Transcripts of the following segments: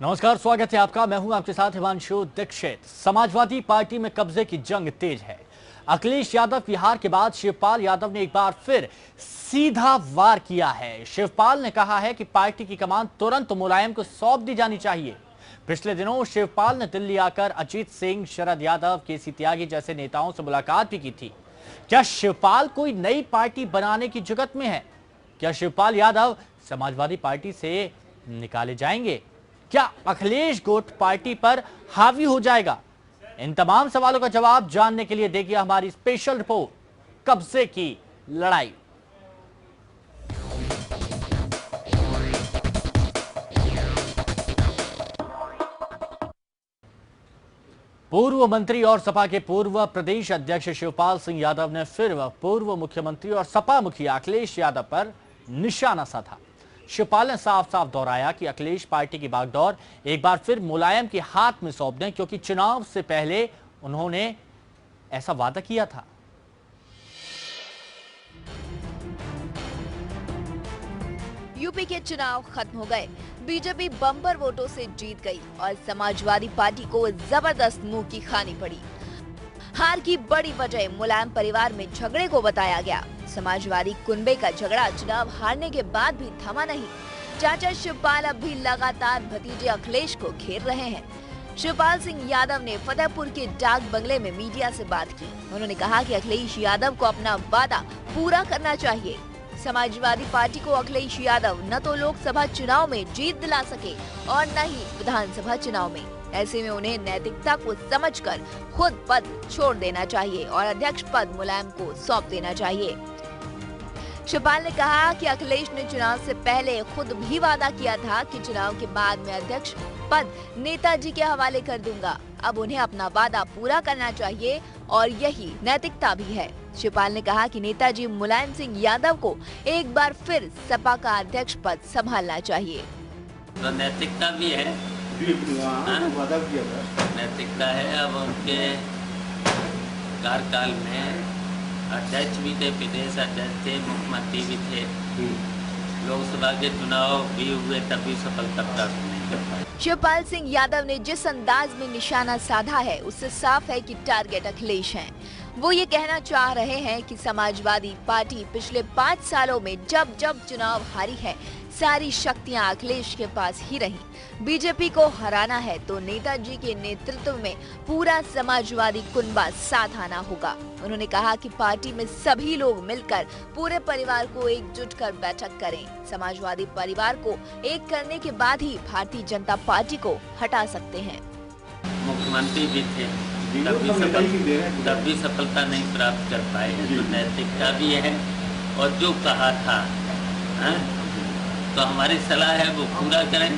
नमस्कार, स्वागत है आपका। मैं हूं आपके साथ हिमांशु दीक्षित। समाजवादी पार्टी में कब्जे की जंग तेज है। अखिलेश यादव की हार के बाद शिवपाल यादव ने एक बार फिर सीधा वार किया है। शिवपाल ने कहा है कि पार्टी की कमान तुरंत मुलायम को सौंप दी जानी चाहिए। पिछले दिनों शिवपाल ने दिल्ली आकर अजीत सिंह, शरद यादव, केसी त्यागी जैसे नेताओं से मुलाकात भी की थी। क्या शिवपाल कोई नई पार्टी बनाने की जुगत में है? क्या शिवपाल यादव समाजवादी पार्टी से निकाले जाएंगे? क्या अखिलेश गुट पार्टी पर हावी हो जाएगा? इन तमाम सवालों का जवाब जानने के लिए देखिए हमारी स्पेशल रिपोर्ट, कब्जे की लड़ाई। पूर्व मंत्री और सपा के पूर्व प्रदेश अध्यक्ष शिवपाल सिंह यादव ने फिर पूर्व मुख्यमंत्री और सपा मुखिया अखिलेश यादव पर निशाना साधा। शिवपाल ने साफ साफ दोहराया कि अखिलेश पार्टी की बागडोर एक बार फिर मुलायम के हाथ में सौंप दें, क्योंकि चुनाव से पहले उन्होंने ऐसा वादा किया था। यूपी के चुनाव खत्म हो गए, बीजेपी बम्पर वोटों से जीत गई और समाजवादी पार्टी को जबरदस्त मुंह की खानी पड़ी। हार की बड़ी वजह मुलायम परिवार में झगड़े को बताया गया। समाजवादी कुनबे का झगड़ा चुनाव हारने के बाद भी थमा नहीं। चाचा शिवपाल अब भी लगातार भतीजे अखिलेश को घेर रहे हैं। शिवपाल सिंह यादव ने फतेहपुर के डाक बंगले में मीडिया से बात की। उन्होंने कहा कि अखिलेश यादव को अपना वादा पूरा करना चाहिए। समाजवादी पार्टी को अखिलेश यादव न तो लोकसभा चुनाव में जीत दिला सके और न ही विधानसभा चुनाव में। ऐसे में उन्हें नैतिकता को समझकर खुद पद छोड़ देना चाहिए और अध्यक्ष पद मुलायम को सौंप देना चाहिए। शिवपाल ने कहा कि अखिलेश ने चुनाव से पहले खुद भी वादा किया था कि चुनाव के बाद मैं अध्यक्ष पद नेताजी के हवाले कर दूंगा। अब उन्हें अपना वादा पूरा करना चाहिए और यही नैतिकता भी है। शिवपाल ने कहा कि नेताजी मुलायम सिंह यादव को एक बार फिर सपा का अध्यक्ष पद संभालना चाहिए। तो नैतिकता भी है, नैतिकता है। अब उनके कार्यकाल में अध्यक्ष भी थे, प्रदेश अध्यक्ष थे, मुख्यमंत्री भी थे, लोकसभा के चुनाव भी हुए, तब भी सफलता प्राप्त नहीं कर पाए। शिवपाल सिंह यादव ने जिस अंदाज में निशाना साधा है, उससे साफ है कि टारगेट अखिलेश हैं। वो ये कहना चाह रहे हैं कि समाजवादी पार्टी पिछले 5 सालों में जब जब चुनाव हारी है, सारी शक्तियां अखिलेश के पास ही रही। बीजेपी को हराना है तो नेताजी के नेतृत्व में पूरा समाजवादी कुनबा साथ आना होगा। उन्होंने कहा कि पार्टी में सभी लोग मिलकर पूरे परिवार को एकजुट कर बैठक करें। समाजवादी परिवार को एक करने के बाद ही भारतीय जनता पार्टी को हटा सकते हैं। मुख्यमंत्री भी थे, तब भी सफलता नहीं प्राप्त कर पाए। तो नैतिकता भी है और जो कहा था तो हमारी सलाह है वो पूरा करें।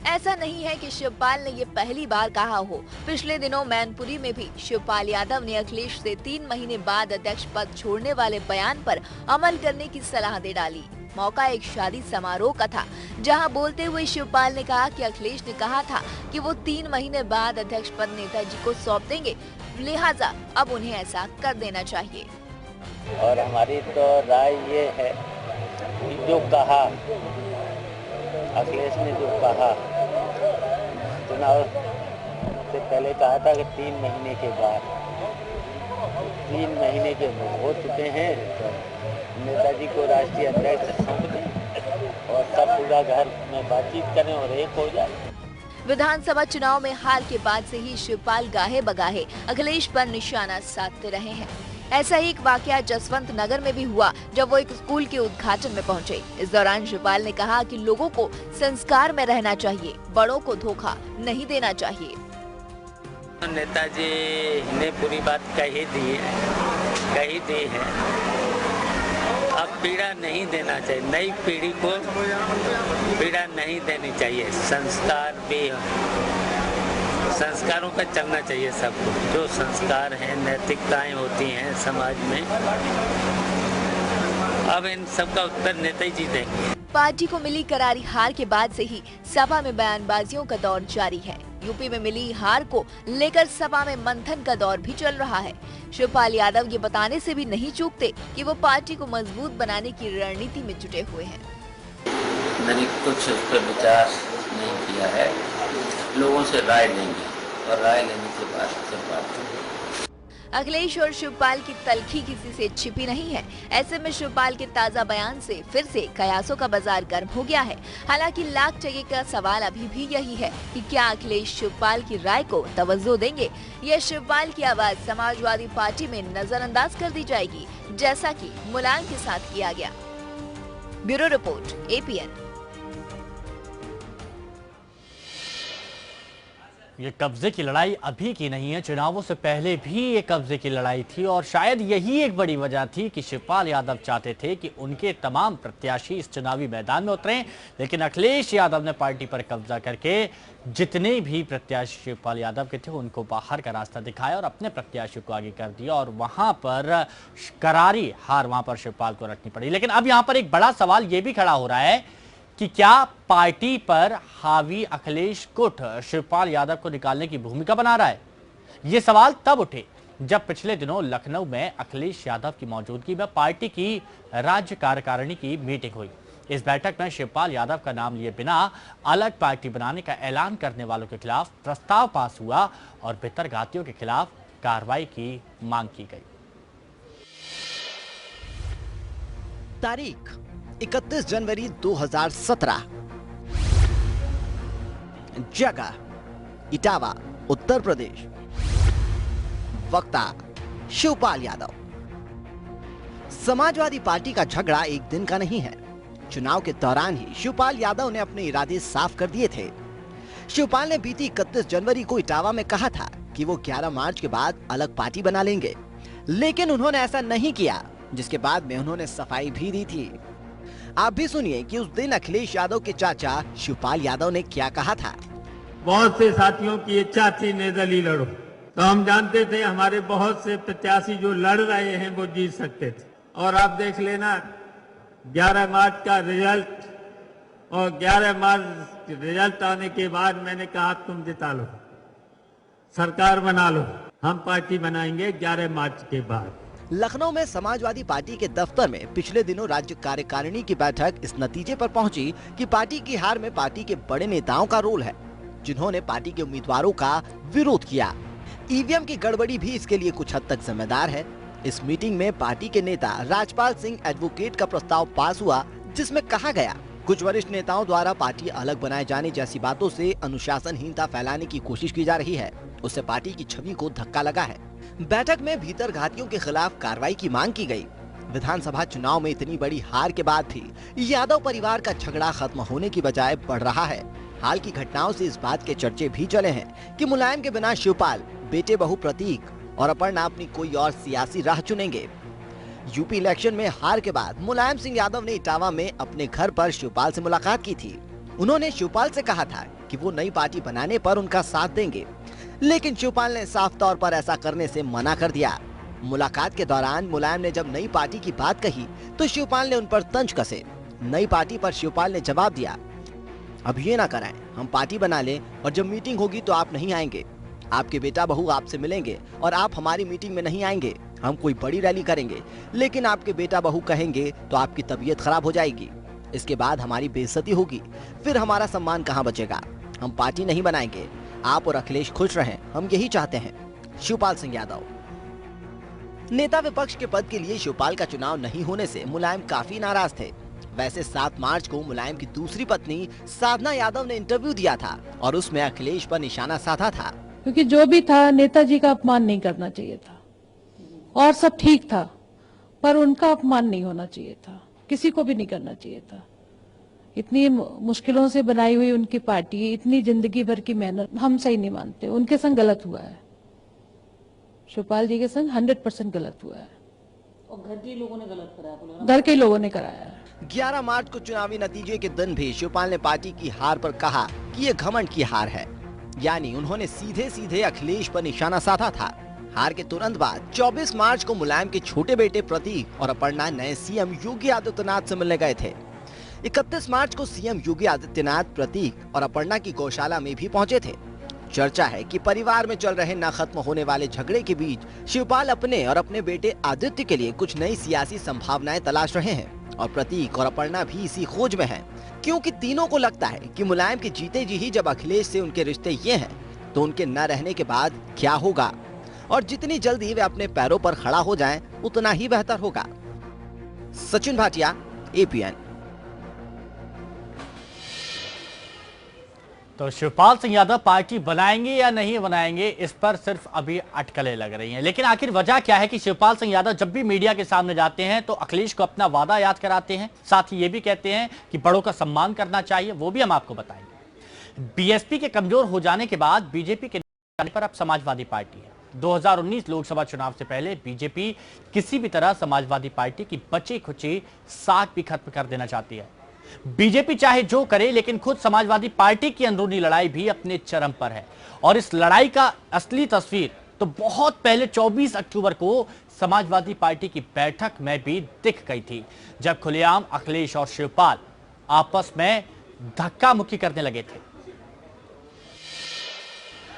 ऐसा नहीं है कि शिवपाल ने ये पहली बार कहा हो। पिछले दिनों मैनपुरी में भी शिवपाल यादव ने अखिलेश से 3 महीने बाद अध्यक्ष पद छोड़ने वाले बयान पर अमल करने की सलाह दे डाली। मौका एक शादी समारोह का था, जहां बोलते हुए शिवपाल ने कहा कि अखिलेश ने कहा था कि वो 3 महीने बाद अध्यक्ष पद नेताजी को सौंप देंगे, लिहाजा अब उन्हें ऐसा कर देना चाहिए। और हमारी तो राय ये है कि जो कहा अखिलेश ने, जो कहा चुनाव से पहले कहा था कि 3 महीने के बाद, 3 महीने के हो चुके हैं, तो नेताजी को राष्ट्रीय अध्यक्ष सौंप दें और सब पूरा घर में बातचीत करें और एक हो जाए। विधानसभा चुनाव में हार के बाद से ही शिवपाल गाहे बगाहे अखिलेश पर निशाना साधते रहे हैं। ऐसा ही एक वाकया जसवंत नगर में भी हुआ, जब वो एक स्कूल के उद्घाटन में पहुंचे। इस दौरान शिवपाल ने कहा कि लोगों को संस्कार में रहना चाहिए, बड़ों को धोखा नहीं देना चाहिए। नेताजी ने पूरी बात कही दी है। अब पीड़ा नहीं देना चाहिए, नई पीढ़ी को पीड़ा नहीं देनी चाहिए। संस्कारों का चलना चाहिए सबको। जो संस्कार हैं, नैतिकताएं होती हैं समाज में, अब इन सब का उत्तर नेताजी देंगे। पार्टी को मिली करारी हार के बाद से ही सपा में बयानबाजियों का दौर जारी है। यूपी में मिली हार को लेकर सपा में मंथन का दौर भी चल रहा है। शिवपाल यादव ये बताने से भी नहीं चूकते कि वो पार्टी को मजबूत बनाने की रणनीति में जुटे हुए हैं। मैंने कुछ उस पर विचार नहीं किया है। लोगों से राय लेंगे और राय लेने के बाद फिर बात करेंगे। अखिलेश और शिवपाल की तल्खी किसी से छिपी नहीं है। ऐसे में शिवपाल के ताजा बयान से फिर से कयासों का बाजार गर्म हो गया है। हालांकि लाख टके का सवाल अभी भी यही है कि क्या अखिलेश शिवपाल की राय को तवज्जो देंगे या शिवपाल की आवाज समाजवादी पार्टी में नजरअंदाज कर दी जाएगी, जैसा कि मुलायम के साथ किया गया। Bureau report, APN। ये कब्जे की लड़ाई अभी की नहीं है, चुनावों से पहले भी ये कब्जे की लड़ाई थी और शायद यही एक बड़ी वजह थी कि शिवपाल यादव चाहते थे कि उनके तमाम प्रत्याशी इस चुनावी मैदान में उतरें, लेकिन अखिलेश यादव ने पार्टी पर कब्जा करके जितने भी प्रत्याशी शिवपाल यादव के थे उनको बाहर का रास्ता दिखाया और अपने प्रत्याशी को आगे कर दिया और वहां पर करारी हार वहां पर शिवपाल को रखनी पड़ी। लेकिन अब यहां पर एक बड़ा सवाल यह भी खड़ा हो रहा है कि क्या पार्टी पर हावी अखिलेश गुट शिवपाल यादव को निकालने की भूमिका बना रहा है? ये सवाल तब उठे जब पिछले दिनों लखनऊ में अखिलेश यादव की मौजूदगी में पार्टी की राज्य कार्यकारिणी की मीटिंग हुई। इस बैठक में शिवपाल यादव का नाम लिए बिना अलग पार्टी बनाने का ऐलान करने वालों के खिलाफ प्रस्ताव पास हुआ और भितरघातियों के खिलाफ कार्रवाई की मांग की गई। तारीख 31 जनवरी 2017। जगह इटावा, उत्तर प्रदेश। वक्ता शिवपाल यादव। समाजवादी पार्टी का झगड़ा एक दिन का नहीं है। चुनाव के दौरान ही शिवपाल यादव ने अपने इरादे साफ कर दिए थे। शिवपाल ने बीती 31 जनवरी को इटावा में कहा था कि वो 11 मार्च के बाद अलग पार्टी बना लेंगे, लेकिन उन्होंने ऐसा नहीं किया, जिसके बाद में उन्होंने सफाई भी दी थी। आप भी सुनिए कि उस दिन अखिलेश यादव के चाचा शिवपाल यादव ने क्या कहा था। बहुत से साथियों की इच्छा थी निर्दलीय लड़ो, तो हम जानते थे हमारे बहुत से प्रत्याशी जो लड़ रहे हैं वो जीत सकते थे। और आप देख लेना 11 मार्च का रिजल्ट, और 11 मार्च रिजल्ट आने के बाद मैंने कहा तुम जिता लो, सरकार बना लो, हम पार्टी बनाएंगे 11 मार्च के बाद। लखनऊ में समाजवादी पार्टी के दफ्तर में पिछले दिनों राज्य कार्यकारिणी की बैठक इस नतीजे पर पहुंची कि पार्टी की हार में पार्टी के बड़े नेताओं का रोल है, जिन्होंने पार्टी के उम्मीदवारों का विरोध किया। ईवीएम की गड़बड़ी भी इसके लिए कुछ हद तक जिम्मेदार है। इस मीटिंग में पार्टी के नेता राजपाल सिंह एडवोकेट का प्रस्ताव पास हुआ, जिसमें कहा गया कुछ वरिष्ठ नेताओं द्वारा पार्टी अलग बनाए जाने जैसी बातों से अनुशासनहीनता फैलाने की कोशिश की जा रही है। उससे पार्टी की छवि को धक्का लगा है। बैठक में भीतरघातियों के खिलाफ कार्रवाई की मांग की गई। विधानसभा चुनाव में इतनी बड़ी हार के बाद भी यादव परिवार का झगड़ा खत्म होने की बजाय बढ़ रहा है। हाल की घटनाओं से इस बात के चर्चे भी चले हैं कि मुलायम के बिना शिवपाल बेटे बहू प्रतीक और अपर्णा अपनी कोई और सियासी राह चुनेंगे। यूपी इलेक्शन में हार के बाद मुलायम सिंह यादव ने इटावा में अपने घर पर शिवपाल से मुलाकात की थी। उन्होंने शिवपाल से कहा था कि वो नई पार्टी बनाने पर उनका साथ देंगे, लेकिन शिवपाल ने साफ तौर पर ऐसा करने से मना कर दिया। मुलाकात के दौरान मुलायम ने जब नई पार्टी की बात कही तो शिवपाल ने उन पर तंज कसे। नई पार्टी पर शिवपाल ने जवाब दिया, अब ये ना कराएं, हम पार्टी बना लें और जब मीटिंग होगी तो आप नहीं आएंगे, आपके बेटा बहू आपसे मिलेंगे और आप हमारी मीटिंग में नहीं आएंगे। हम कोई बड़ी रैली करेंगे, लेकिन आपके बेटा बहू कहेंगे तो आपकी तबीयत खराब हो जाएगी, इसके बाद हमारी बेइज्जती होगी, फिर हमारा सम्मान कहाँ बचेगा। हम पार्टी नहीं बनाएंगे, आप और अखिलेश खुश रहें, हम यही चाहते हैं। शिवपाल सिंह यादव। नेता विपक्ष के पद के लिए शिवपाल का चुनाव नहीं होने से मुलायम काफी नाराज थे। वैसे 7 मार्च को मुलायम की दूसरी पत्नी साधना यादव ने इंटरव्यू दिया था और उसमें अखिलेश पर निशाना साधा था, क्योंकि जो भी था नेताजी का अपमान नहीं करना चाहिए था और सब ठीक था, पर उनका अपमान नहीं होना चाहिए था, किसी को भी नहीं करना चाहिए था। इतनी मुश्किलों से बनाई हुई उनकी पार्टी, इतनी जिंदगी भर की मेहनत, हम सही नहीं मानते। उनके संग गलत हुआ है, शिवपाल जी के संग 100% गलत हुआ है और घर के लोगों ने गलत कराया, घर के लोगों ने कराया है। 11 मार्च को चुनावी नतीजे के दिन भी शिवपाल ने पार्टी की हार पर कहा कि ये घमंड की हार है, यानी उन्होंने सीधे सीधे अखिलेश पर निशाना साधा था। हार के तुरंत बाद 24 मार्च को मुलायम के छोटे बेटे प्रतीक और अपर्णा नए सीएम योगी आदित्यनाथ से मिलने गए थे। 31 मार्च को सीएम योगी आदित्यनाथ प्रतीक और अपर्णा की गौशाला में भी पहुंचे थे। चर्चा है कि परिवार में चल रहे न खत्म होने वाले झगड़े के बीच शिवपाल अपने और अपने बेटे आदित्य के लिए कुछ नई सियासी संभावनाएं तलाश रहे हैं। और प्रतीक और अपर्णा भी इसी खोज में हैं, क्योंकि तीनों को लगता है कि मुलायम के जीते जी ही जब अखिलेश से उनके रिश्ते ये हैं, तो उनके न रहने के बाद क्या होगा, और जितनी जल्दी वे अपने पैरों पर खड़ा हो जाएं, उतना ही बेहतर होगा। सचिन भाटिया, APN। तो शिवपाल सिंह यादव पार्टी बनाएंगे या नहीं बनाएंगे, इस पर सिर्फ अभी अटकलें लग रही हैं। लेकिन आखिर वजह क्या है कि शिवपाल सिंह यादव जब भी मीडिया के सामने जाते हैं तो अखिलेश को अपना वादा याद कराते हैं, साथ ही ये भी कहते हैं कि बड़ों का सम्मान करना चाहिए, वो भी हम आपको बताएंगे। बीएसपी के कमजोर हो जाने के बाद बीजेपी के पर अब समाजवादी पार्टी है। 2019 लोकसभा चुनाव से पहले बीजेपी किसी भी तरह समाजवादी पार्टी की बची खुची साख भी खत्म कर देना चाहती है। बीजेपी चाहे जो करे, लेकिन खुद समाजवादी पार्टी की अंदरूनी लड़ाई भी अपने चरम पर है, और इस लड़ाई का असली तस्वीर तो बहुत पहले 24 अक्टूबर को समाजवादी पार्टी की बैठक में भी दिख गई थी, जब खुलेआम अखिलेश और शिवपाल आपस में धक्का मुक्की करने लगे थे।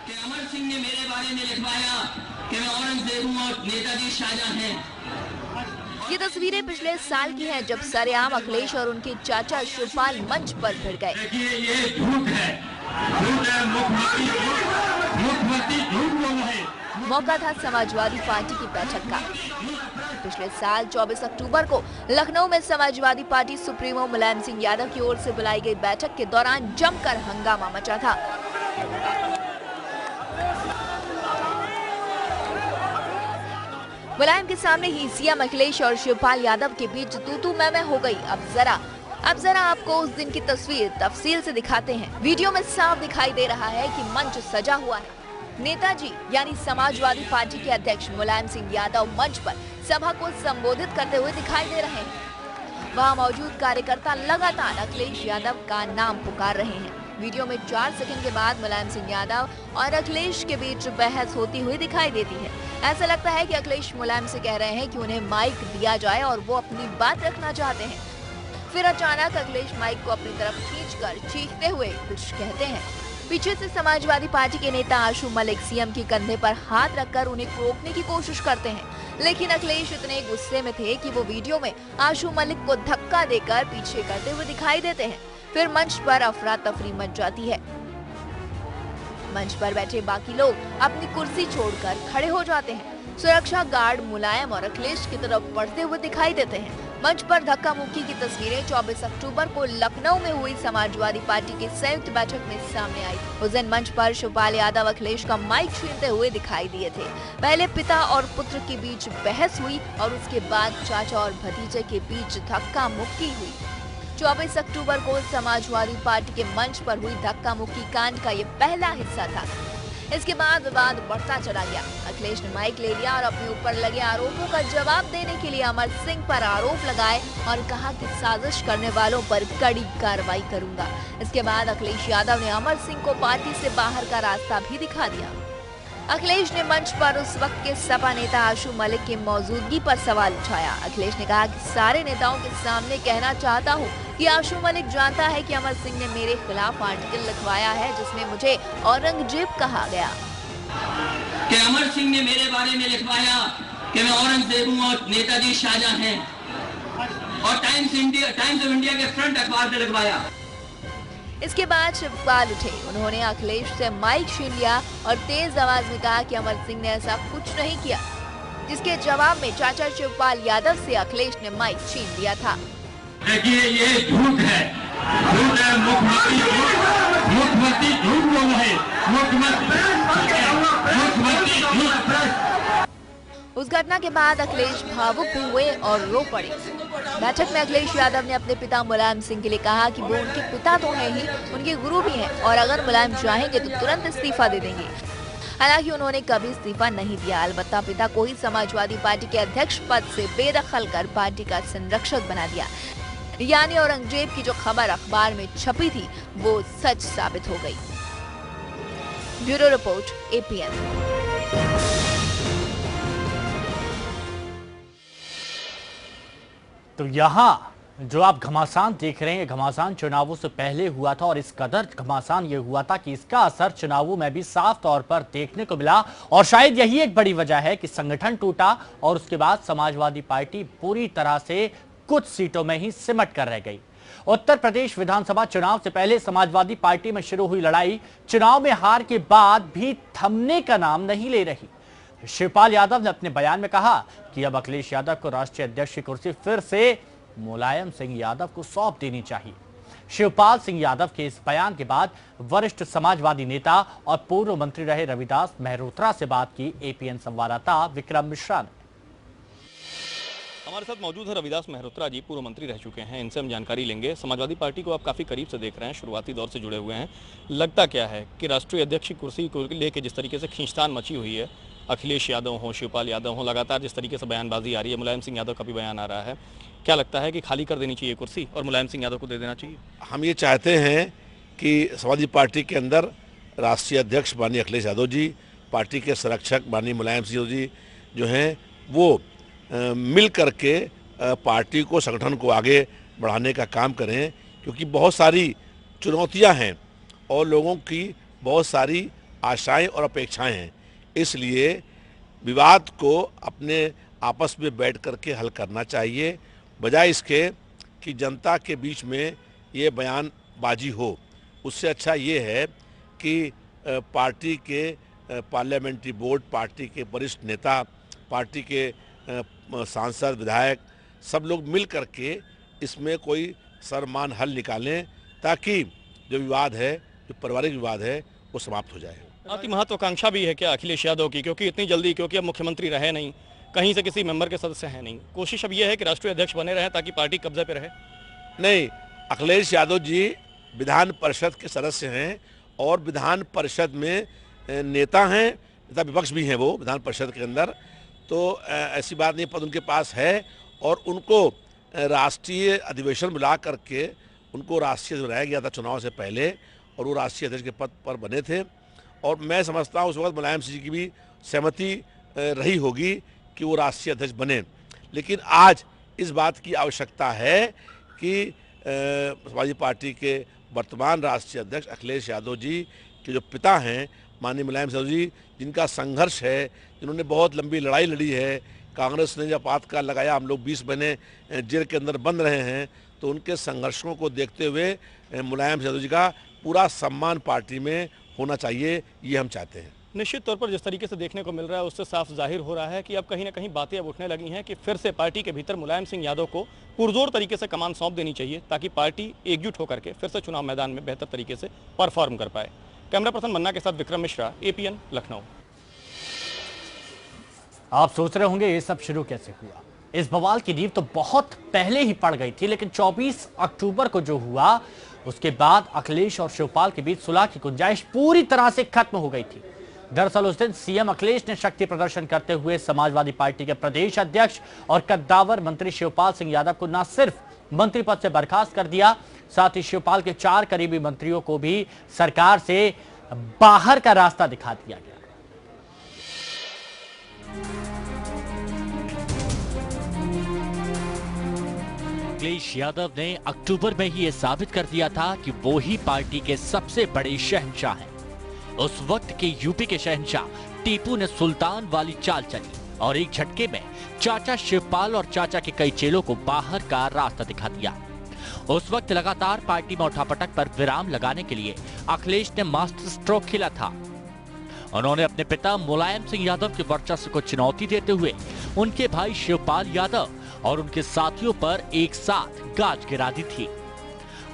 कि अमर सिंह ने मेरे बारे में लिखवाया कि मैं औरंगजेब हूं और नेताजी शाहजहां हैं। ये तस्वीरें पिछले साल की हैं, जब सरेआम अखिलेश और उनके चाचा शिवपाल मंच पर भिड़ गए। ये झूठ है, मुख्यमंत्री झूठ बोल रहे हैं। मौका था समाजवादी पार्टी की बैठक का। पिछले साल 24 अक्टूबर को लखनऊ में समाजवादी पार्टी सुप्रीमो मुलायम सिंह यादव की ओर से बुलाई गई बैठक के दौरान जमकर हंगामा मचा था। मुलायम के सामने ही सीएम अखिलेश और शिवपाल यादव के बीच तू मैं हो गई। अब जरा आपको उस दिन की तस्वीर तफसील से दिखाते हैं। वीडियो में साफ दिखाई दे रहा है कि मंच सजा हुआ है। नेताजी यानी समाजवादी पार्टी के अध्यक्ष मुलायम सिंह यादव मंच पर सभा को संबोधित करते हुए दिखाई दे रहे हैं। वहां मौजूद कार्यकर्ता लगातार अखिलेश यादव का नाम पुकार रहे हैं। वीडियो में 4 सेकंड के बाद मुलायम सिंह यादव और अखिलेश के बीच बहस होती हुई दिखाई देती है। ऐसा लगता है कि अखिलेश मुलायम से कह रहे हैं कि उन्हें माइक दिया जाए और वो अपनी बात रखना चाहते हैं। फिर अचानक अखिलेश माइक को अपनी तरफ खींचकर चीखते हुए कुछ कहते हैं। पीछे से समाजवादी पार्टी के नेता आशू मलिक सीएम के कंधे पर हाथ रखकर उन्हें रोकने की कोशिश करते हैं, लेकिन अखिलेश इतने गुस्से में थे कि वो वीडियो में आशू मलिक को धक्का देकर पीछे करते हुए दिखाई देते हैं। फिर मंच पर अफरा तफरी मच जाती है। मंच पर बैठे बाकी लोग अपनी कुर्सी छोड़कर खड़े हो जाते हैं। सुरक्षा गार्ड मुलायम और अखिलेश की तरफ बढ़ते हुए दिखाई देते हैं। मंच पर धक्का मुक्की की तस्वीरें 24 अक्टूबर को लखनऊ में हुई समाजवादी पार्टी की संयुक्त बैठक में सामने आई। उस दिन मंच पर शिवपाल यादव अखिलेश का माइक छीनते हुए दिखाई दिए थे। पहले पिता और पुत्र के बीच बहस हुई और उसके बाद चाचा और भतीजे के बीच धक्का मुक्की हुई। 24 अक्टूबर को समाजवादी पार्टी के मंच पर हुई धक्का मुक्की कांड का ये पहला हिस्सा था। इसके बाद विवाद बढ़ता चला गया। अखिलेश ने माइक ले लिया और अपने ऊपर लगे आरोपों का जवाब देने के लिए अमर सिंह पर आरोप लगाए और कहा कि साजिश करने वालों पर कड़ी कार्रवाई करूंगा। इसके बाद अखिलेश यादव ने अमर सिंह को पार्टी से बाहर का रास्ता भी दिखा दिया। अखिलेश ने मंच पर उस वक्त के सपा नेता आशू मलिक की मौजूदगी पर सवाल उठाया। अखिलेश ने कहा कि सारे नेताओं के सामने कहना चाहता हूं कि आशू मलिक जानता है कि अमर सिंह ने मेरे खिलाफ आर्टिकल लिखवाया है जिसमें मुझे औरंगजेब कहा गया। कि अमर सिंह ने मेरे बारे में लिखवाया कि मैं औरंगजेब हूं और नेताजी शाहजहां हैं, और टाइम्स ऑफ इंडिया के फ्रंट अखबार में लिखवाया। इसके बाद शिवपाल उठे। उन्होंने अखिलेश से माइक छीन लिया और तेज आवाज में कहा कि अमर सिंह ने ऐसा कुछ नहीं किया, जिसके जवाब में चाचा शिवपाल यादव से अखिलेश ने माइक छीन लिया था। देखिए ये झूठ है, मुख्यमंत्री झूठ बोल रहे हैं। उस घटना के बाद अखिलेश भावुक भी हुए और रो पड़े। बैठक में अखिलेश यादव ने अपने पिता मुलायम सिंह के लिए कहा कि वो उनके पिता तो हैं ही, उनके गुरु भी हैं और अगर मुलायम चाहेंगे तो तुरंत इस्तीफा दे देंगे। हालांकि उन्होंने कभी इस्तीफा नहीं दिया, अलबत्ता पिता को ही समाजवादी पार्टी के अध्यक्ष पद से बेदखल कर पार्टी का संरक्षक बना दिया। यानी औरंगजेब की जो खबर अखबार में छपी थी वो सच साबित हो गई। Bureau report, APN। तो यहाँ जो आप घमासान देख रहे हैं, घमासान चुनावों से पहले हुआ था और इस कदर घमासान ये हुआ था कि इसका असर चुनावों में भी साफ तौर पर देखने को मिला। और शायद यही एक बड़ी वजह है कि संगठन टूटा और उसके बाद समाजवादी पार्टी पूरी तरह से कुछ सीटों में ही सिमट कर रह गई। उत्तर प्रदेश विधानसभा चुनाव से पहले समाजवादी पार्टी में शुरू हुई लड़ाई चुनाव में हार के बाद भी थमने का नाम नहीं ले रही। शिवपाल यादव ने अपने बयान में कहा कि अब अखिलेश यादव को राष्ट्रीय अध्यक्ष की कुर्सी फिर से मुलायम सिंह यादव को सौंप देनी चाहिए। शिवपाल सिंह यादव के इस बयान के बाद वरिष्ठ समाजवादी नेता और पूर्व मंत्री रहे रविदास मेहरोत्रा से बात की एपीएन संवाददाता विक्रम मिश्रा ने। हमारे साथ मौजूद है रविदास मेहरोत्रा जी, पूर्व मंत्री रह चुके हैं। इनसे हम जानकारी लेंगे। समाजवादी पार्टी को आप काफ़ी करीब से देख रहे हैं, शुरुआती दौर से जुड़े हुए हैं। लगता क्या है कि राष्ट्रीय अध्यक्ष की कुर्सी को लेकर जिस तरीके से खींचतान मची हुई है, अखिलेश यादव हो, शिवपाल यादव हो, लगातार जिस तरीके से बयानबाजी आ रही है, मुलायम सिंह यादव का भी बयान आ रहा है, क्या लगता है कि खाली कर देनी चाहिए कुर्सी और मुलायम सिंह यादव को दे देना चाहिए? हम ये चाहते हैं कि समाजवादी पार्टी के अंदर राष्ट्रीय अध्यक्ष माननीय अखिलेश यादव जी, पार्टी के संरक्षक माननीय मुलायम सिंह जी जो हैं वो मिल करके पार्टी को, संगठन को आगे बढ़ाने का काम करें, क्योंकि बहुत सारी चुनौतियां हैं और लोगों की बहुत सारी आशाएं और अपेक्षाएं हैं। इसलिए विवाद को अपने आपस में बैठ करके हल करना चाहिए, बजाय इसके कि जनता के बीच में ये बयानबाजी हो। उससे अच्छा ये है कि पार्टी के पार्लियामेंट्री बोर्ड, पार्टी के वरिष्ठ नेता, पार्टी के सांसद, विधायक सब लोग मिल करके इसमें कोई सरमान हल निकालें, ताकि जो विवाद है, जो पारिवारिक विवाद है, वो समाप्त हो जाए। अति महत्वाकांक्षा भी है क्या अखिलेश यादव की, क्योंकि इतनी जल्दी, क्योंकि अब मुख्यमंत्री रहे नहीं, कहीं से किसी मेंबर के सदस्य हैं नहीं, कोशिश अब ये है कि राष्ट्रीय अध्यक्ष बने रहे ताकि पार्टी कब्जे पे रहे? नहीं, अखिलेश यादव जी विधान परिषद के सदस्य हैं और विधान परिषद में नेता हैं, नेता विपक्ष भी हैं वो विधान परिषद के अंदर, तो ऐसी बात नहीं, पद उनके पास है और उनको राष्ट्रीय अधिवेशन बुला करके उनको राष्ट्रीय बनाया गया था चुनाव से पहले और वो राष्ट्रीय अध्यक्ष के पद पर बने थे। और मैं समझता हूँ उस वक्त मुलायम सिंह जी की भी सहमति रही होगी कि वो राष्ट्रीय अध्यक्ष बने, लेकिन आज इस बात की आवश्यकता है कि समाजवादी पार्टी के वर्तमान राष्ट्रीय अध्यक्ष अखिलेश यादव जी के जो पिता हैं माननीय मुलायम सिंह जी, जिनका संघर्ष है, जिन्होंने बहुत लंबी लड़ाई लड़ी है, कांग्रेस ने जब आपातकाल लगाया, हम लोग 20 महीने जेल के अंदर बंद रहे हैं, तो उनके संघर्षों को देखते हुए मुलायम सिंह यादव जी का पूरा सम्मान पार्टी में होना चाहिए, ये हम चाहते हैं। निश्चित तौर पर जिस तरीके से देखने को मिल रहा है उससे साफ जाहिर हो रहा है कि अब कहीं ना कहीं बातें अब उठने लगी हैं कि फिर से पार्टी के भीतर मुलायम सिंह यादव को पुरजोर तरीके से कमान सौंप देनी चाहिए, ताकि पार्टी एकजुट होकर के फिर से चुनाव मैदान में बेहतर तरीके से परफॉर्म कर पाए। कैमरा पर्सन मन्ना के साथ विक्रम मिश्रा, एपीएन लखनऊ। आप सोच रहे होंगे ये सब शुरू कैसे हुआ। इस बवाल की नींव तो बहुत पहले ही पड़ गई थी, लेकिन 24 अक्टूबर को जो हुआ उसके बाद अखिलेश और शिवपाल के बीच सुलह की गुंजाइश पूरी तरह से खत्म हो गई थी। दरअसल उस दिन सीएम अखिलेश ने शक्ति प्रदर्शन करते हुए समाजवादी पार्टी के प्रदेश अध्यक्ष और कद्दावर मंत्री शिवपाल सिंह यादव को न सिर्फ मंत्री पद से बर्खास्त कर दिया, साथ ही शिवपाल के 4 करीबी मंत्रियों को भी सरकार से बाहर का रास्ता दिखा दिया गया। अखिलेश यादव ने अक्टूबर में ही यह साबित कर दिया था कि वो ही पार्टी के सबसे बड़े शहंशाह हैं। उस वक्त के यूपी के शहंशाह टीपू ने सुल्तान वाली चाल चली और एक झटके में चाचा शिवपाल और चाचा के कई चेलों को बाहर का रास्ता दिखा दिया। उस वक्त लगातार पार्टी में उठापटक पर विराम लगाने के लिए अखिलेश ने मास्टर स्ट्रोक खेला था। उन्होंने अपने पिता मुलायम सिंह यादव के वर्चस्व को चुनौती देते हुए उनके भाई शिवपाल यादव और उनके साथियों पर एक साथ गाज गिरा दी थी।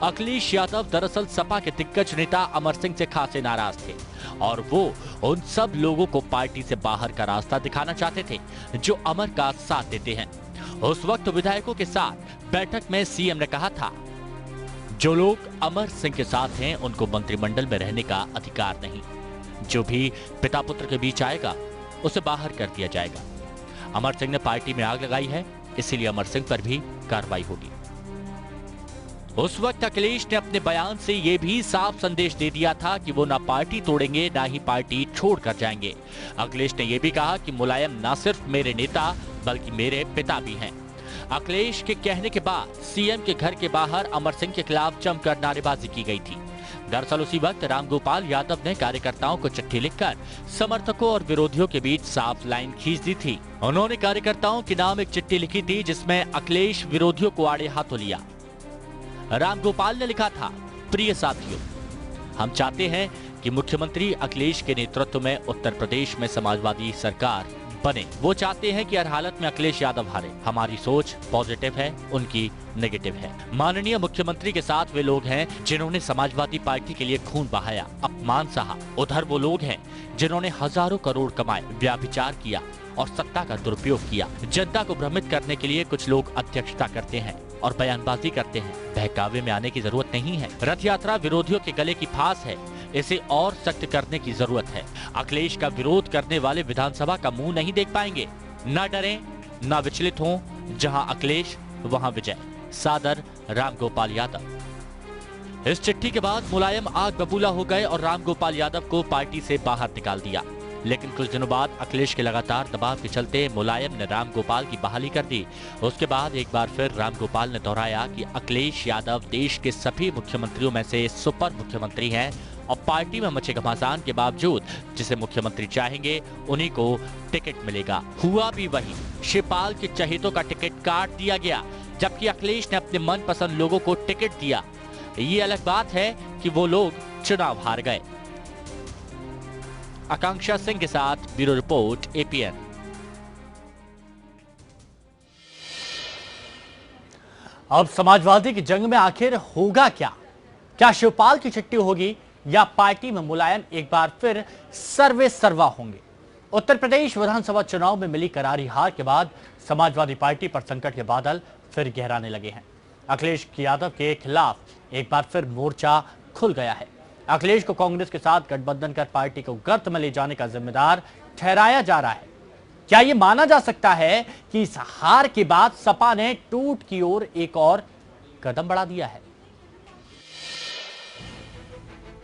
अखिलेश यादव दरअसल सपा के दिग्गज नेता अमर सिंह से खासे नाराज थे और वो उन सब लोगों को पार्टी से बाहर का रास्ता दिखाना चाहते थे जो अमर का साथ देते हैं। उस वक्त विधायकों के साथ बैठक में सीएम ने कहा था, जो लोग अमर सिंह के साथ हैं उनको मंत्रिमंडल में रहने का अधिकार नहीं, जो भी पिता पुत्र के बीच आएगा उसे बाहर कर दिया जाएगा। अमर सिंह ने पार्टी में आग लगाई है, इसीलिए अमर सिंह पर भी कार्रवाई होगी। उस वक्त अखिलेश ने अपने बयान से यह भी साफ संदेश दे दिया था कि वो ना पार्टी तोड़ेंगे ना ही पार्टी छोड़कर जाएंगे। अखिलेश ने यह भी कहा कि मुलायम ना सिर्फ मेरे नेता बल्कि मेरे पिता भी हैं। अखिलेश के कहने के बाद सीएम के घर के बाहर अमर सिंह के खिलाफ जमकर नारेबाजी की गई थी। दरअसल उसी वक्त रामगोपाल यादव ने कार्यकर्ताओं को चिट्ठी लिखकर समर्थकों और विरोधियों के बीच साफ लाइन खींच दी थी। उन्होंने कार्यकर्ताओं के नाम एक चिट्ठी लिखी थी जिसमें अखिलेश विरोधियों को आड़े हाथों लिया। रामगोपाल ने लिखा था, प्रिय साथियों, हम चाहते हैं कि मुख्यमंत्री अखिलेश के नेतृत्व में उत्तर प्रदेश में समाजवादी सरकार बने। वो चाहते हैं कि हर हालत में अखिलेश यादव हारे। हमारी सोच पॉजिटिव है, उनकी नेगेटिव है। माननीय मुख्यमंत्री के साथ वे लोग हैं जिन्होंने समाजवादी पार्टी के लिए खून बहाया, अपमान सहा। उधर वो लोग हैं जिन्होंने हजारों करोड़ कमाए, व्यभिचार किया और सत्ता का दुरुपयोग किया। जनता को भ्रमित करने के लिए कुछ लोग अध्यक्षता करते हैं और बयानबाजी करते हैं। बहकावे में आने की जरूरत नहीं है। रथ यात्रा विरोधियों के गले की फांस है, इसे और सख्त करने की जरूरत है। अखिलेश का विरोध करने वाले विधानसभा का मुंह नहीं देख पाएंगे। न डरें, न विचलित हों, जहां अखिलेश वहां विजय। सादर, रामगोपाल यादव। इस चिट्ठी के बाद मुलायम आग बबूला हो गए और रामगोपाल यादव को पार्टी से बाहर निकाल दिया। लेकिन कुछ दिनों बाद अखिलेश के लगातार दबाव के चलते मुलायम ने रामगोपाल की बहाली कर दी। उसके बाद एक बार फिर रामगोपाल ने दोहराया कि अखिलेश यादव देश के सभी मुख्यमंत्रियों में से सुपर मुख्यमंत्री हैं और पार्टी में मचे घमासान के बावजूद जिसे मुख्यमंत्री चाहेंगे उन्हीं को टिकट मिलेगा। हुआ भी वही, शिवपाल के चहेतों का टिकट काट दिया गया, जबकि अखिलेश ने अपने मनपसंद लोगों को टिकट दिया। ये अलग बात है कि वो लोग चुनाव हार गए। आकांक्षा सिंह के साथ ब्यूरो रिपोर्ट, APN। अब समाजवादी की जंग में आखिर होगा क्या? क्या शिवपाल की चिट्ठी होगी या पार्टी में मुलायम एक बार फिर सर्वे सर्वा होंगे? उत्तर प्रदेश विधानसभा चुनाव में मिली करारी हार के बाद समाजवादी पार्टी पर संकट के बादल फिर गहराने लगे हैं। अखिलेश यादव के खिलाफ एक बार फिर मोर्चा खुल गया है। अखिलेश को कांग्रेस के साथ गठबंधन कर पार्टी को गर्त में ले जाने का जिम्मेदार ठहराया जा रहा है। क्या यह माना जा सकता है कि इस हार के बाद सपा ने टूट की ओर एक और कदम बढ़ा दिया है?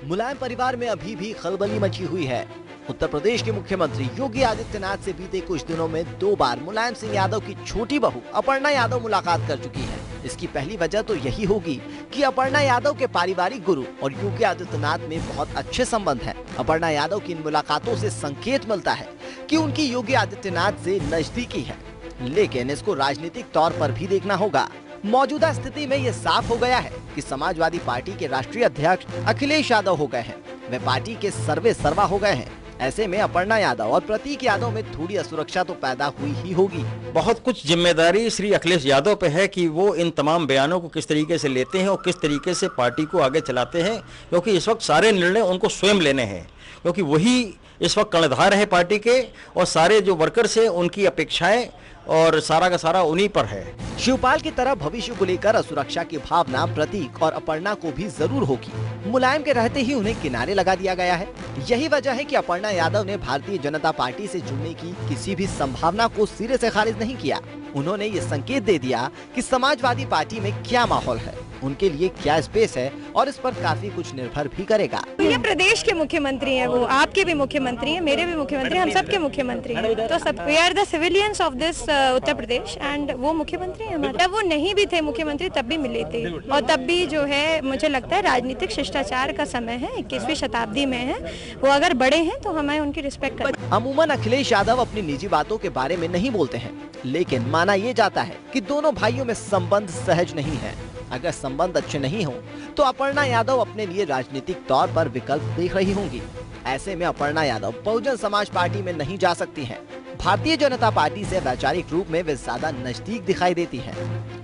मुलायम परिवार में अभी भी खलबली मची हुई है। उत्तर प्रदेश के मुख्यमंत्री योगी आदित्यनाथ से बीते कुछ दिनों में 2 बार मुलायम सिंह यादव की छोटी बहू अपर्णा यादव मुलाकात कर चुकी है। इसकी पहली वजह तो यही होगी कि अपर्णा यादव के पारिवारिक गुरु और योगी आदित्यनाथ में बहुत अच्छे संबंध हैं। अपर्णा यादव की इन मुलाकातों से संकेत मिलता है कि उनकी योगी आदित्यनाथ से नजदीकी है, लेकिन इसको राजनीतिक तौर पर भी देखना होगा। मौजूदा स्थिति में ये साफ हो गया है कि समाजवादी पार्टी के राष्ट्रीय अध्यक्ष अखिलेश यादव हो गए हैं। वे पार्टी के सर्वे सर्वा हो गए हैं। ऐसे में अपर्णा यादव और प्रतीक यादव में थोड़ी असुरक्षा तो पैदा हुई ही होगी। बहुत कुछ जिम्मेदारी श्री अखिलेश यादव पे है कि वो इन तमाम बयानों को किस तरीके से लेते हैं और किस तरीके से पार्टी को आगे चलाते हैं, क्योंकि इस वक्त सारे निर्णय उनको स्वयं लेने हैं, क्योंकि वही इस वक्त कर्णधार है पार्टी के और सारे जो वर्कर्स हैं उनकी अपेक्षाएं और सारा का सारा उन्हीं पर है। शिवपाल की तरह भविष्य को लेकर असुरक्षा की भावना प्रतीक और अपर्णा को भी जरूर होगी। मुलायम के रहते ही उन्हें किनारे लगा दिया गया है। यही वजह है कि अपर्णा यादव ने भारतीय जनता पार्टी से जुड़ने की किसी भी संभावना को सिरे से खारिज नहीं किया। उन्होंने ये संकेत दे दिया कि समाजवादी पार्टी में क्या माहौल है, उनके लिए क्या स्पेस है और इस पर काफी कुछ निर्भर भी करेगा। ये प्रदेश के मुख्यमंत्री हैं, वो आपके भी मुख्यमंत्री हैं, मेरे भी मुख्यमंत्री, हम सबके मुख्यमंत्री हैं। तो सब we are the civilians of this Uttar Pradesh and वो मुख्यमंत्री हैं हमारे। जब वो नहीं भी थे मुख्यमंत्री तब भी मिले थे और तब भी जो है मुझे लगता है राजनीतिक शिष्टाचार का समय है, 21वीं शताब्दी में है, वो अगर बड़े हैं तो हमें उनकी रिस्पेक्ट करनी। अमूमन अखिलेश यादव अपनी निजी बातों के बारे में नहीं बोलते हैं, लेकिन माना ये जाता है कि दोनों भाइयों में संबंध सहज नहीं है। अगर संबंध अच्छे नहीं हो तो अपर्णा यादव अपने लिए राजनीतिक तौर पर विकल्प देख रही होंगी। ऐसे में अपर्णा यादव बहुजन समाज पार्टी में नहीं जा सकती हैं। भारतीय जनता पार्टी से वैचारिक रूप में वे ज्यादा नजदीक दिखाई देती है।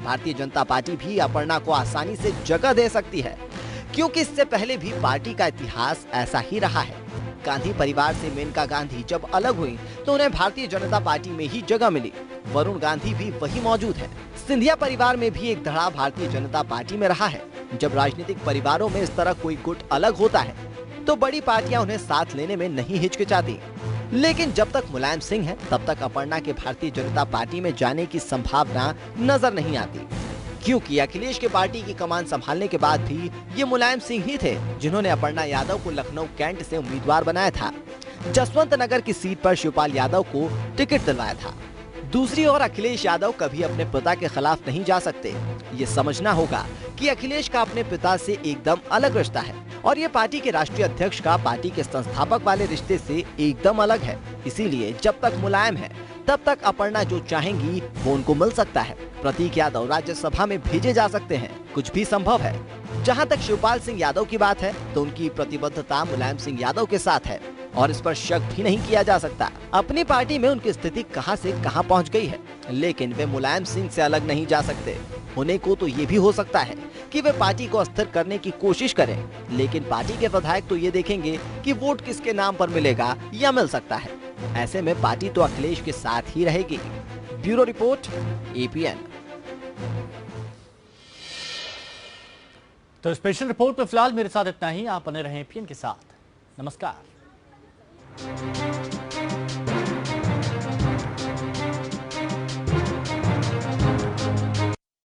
भारतीय जनता पार्टी भी अपर्णा को आसानी से जगह दे सकती है, क्योंकि इससे पहले भी पार्टी का इतिहास ऐसा ही रहा है। गांधी परिवार से मेनका गांधी जब अलग हुई तो उन्हें भारतीय जनता पार्टी में ही जगह मिली। वरुण गांधी भी वही मौजूद है। सिंधिया परिवार में भी एक धड़ा भारतीय जनता पार्टी में रहा है। जब राजनीतिक परिवारों में इस तरह कोई गुट अलग होता है तो बड़ी पार्टियां उन्हें साथ लेने में नहीं हिचकिचाती। लेकिन जब तक मुलायम सिंह है तब तक अपर्णा के भारतीय जनता पार्टी में जाने की संभावना नजर नहीं आती, क्योंकि अखिलेश के पार्टी की कमान संभालने के बाद भी ये मुलायम सिंह ही थे जिन्होंने अपर्णा यादव को लखनऊ कैंट से उम्मीदवार बनाया था। जसवंत नगर की सीट पर शिवपाल यादव को टिकट दिलवाया था। दूसरी ओर अखिलेश यादव कभी अपने पिता के खिलाफ नहीं जा सकते। ये समझना होगा कि अखिलेश का अपने पिता से एकदम अलग रिश्ता है और ये पार्टी के राष्ट्रीय अध्यक्ष का पार्टी के संस्थापक वाले रिश्ते से एकदम अलग है। इसीलिए जब तक मुलायम है तब तक अपर्णा जो चाहेंगी वो उनको मिल सकता है। प्रतीक यादव राज्यसभा में भेजे जा सकते हैं, कुछ भी संभव है। जहां तक शिवपाल सिंह यादव की बात है तो उनकी प्रतिबद्धता मुलायम सिंह यादव के साथ है और इस पर शक भी नहीं किया जा सकता। अपनी पार्टी में उनकी स्थिति कहां से कहां पहुंच गई है, लेकिन वे मुलायम सिंह से अलग नहीं जा सकते। होने को तो ये भी हो सकता है कि वे पार्टी को अस्थिर करने की कोशिश करें, लेकिन पार्टी के विधायक तो ये देखेंगे कि वोट किसके नाम पर मिलेगा या मिल सकता है। ऐसे में पार्टी तो अखिलेश के साथ ही रहेगी। Bureau report, APN। तो स्पेशल रिपोर्ट में फिलहाल मेरे साथ इतना ही। आप बने रहें APN के साथ। नमस्कार।